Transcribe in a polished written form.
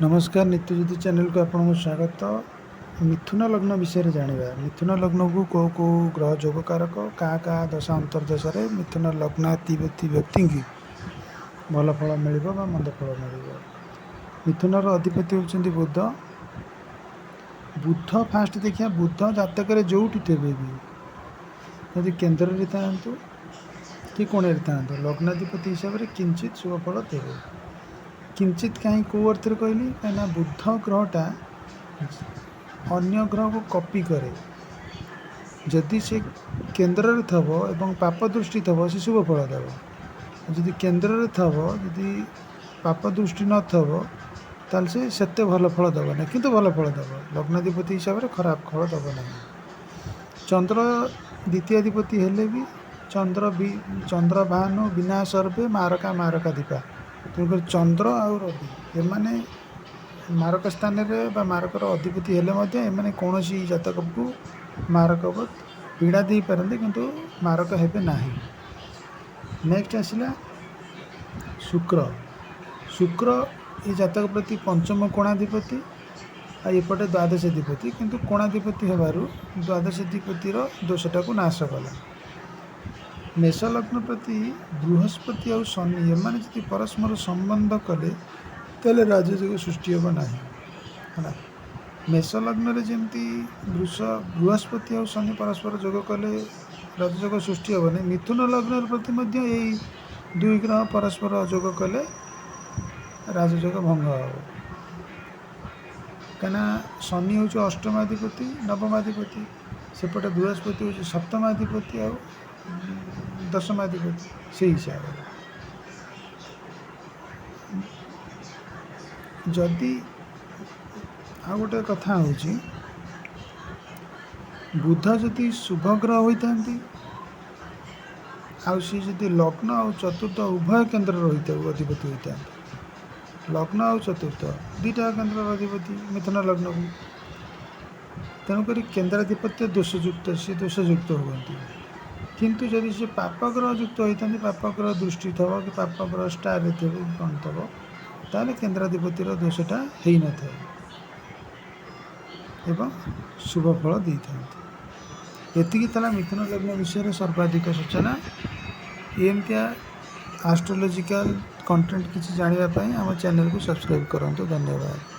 नमस्कार नित्यज्योति चैनल को आपको स्वागत। मिथुन लग्न विषय जाना। मिथुन लग्न को कौ ग्रह जोगकारक क्या दशा अंतर्दश मिथुन लग्नाधिपति व्यक्ति की भल फल मिल मंद फल मिल। मिथुन अधिपति होती बुध। बुध फास्ट देखिए बुध जातक जो थे भी यदि केन्द्र में था कि कोण था लग्नाधिपति हिसाब से किंचित शुभफल थे। किंचित कहीं कौ अर्थ कहली कहीं बुध ग्रहटा अन्य ग्रह को कॉपी करे। जदि से केन्द्र में थव एवं पाप दृष्टि थव से शुभ फल देव। जदि केन्द्र में थव जदि पाप दृष्टि न थव ताल से सेते भल फल देव ना किंतु भल फल देव। लग्नाधिपति हिसाब से खराब फल देव ना। चंद्र द्वितीयाधिपति हेले भी चंद्र भानु बिना सर्वे मारका मारका दीपा। तेणुकर चंद्र आउ रवि एमाने मारक स्थान में मारकर अधिपति हेले कौन जातक को मारक पीड़ा दे पारते किंतु मारक हेबे नाही। नेक्स्ट आसला शुक्र। शुक्र ये जातक प्रति पंचम कोणाधिपति एपटे द्वादशाधिपति किंतु कोणाधिपति होबारु द्वादशाधिपतिर दोषटा को नाश कला। मेष लग्न प्रति बृहस्पति और शनि एमाने जदि परस्पर संबंध कले तेल राजयोग सृष्टि हम ना है। मेष लग्न रे जमती बृहस्पति और शनि परस्पर जोग कले राजयोग सृष्टि हम नहीं। मिथुन लग्न प्रति यही दुई ग्रह परस्पर जोग कले राजयोग भंग हो। कहीं शनि हूँ अष्टमाधिपति नवमाधिपति सेपटे बृहस्पति हूँ सप्तमाधिपति और दशमाधिपति से हिसाब से जदि आ गोटे कथा हूँ बुध जदि शुभ ग्रह होता सी जदि लग्न और चतुर्थ उभय केन्द्र रही अधिपति होता लग्न और चतुर्थ दुईटा केन्द्र अधिपति मिथुन लग्न को तेणुक केन्द्राधिपत्य दोषयुक्त सी दोषयुक्त होती। किंतु जदि से पापग्रह युक्त होता पापग्रह दृष्टि थव कि पापग्रह स्टार थे कौन थव ताले केन्द्राधिपतिर दोषटा हो न था एवं शुभ फल दे था। एतिकी तला मिथुन लग्न विषय सर्वाधिक सूचना। एमतिया एस्ट्रोलॉजिकल कंटेंट किसी जानापी आम चैनल को सब्सक्राइब करूँ। धन्यवाद।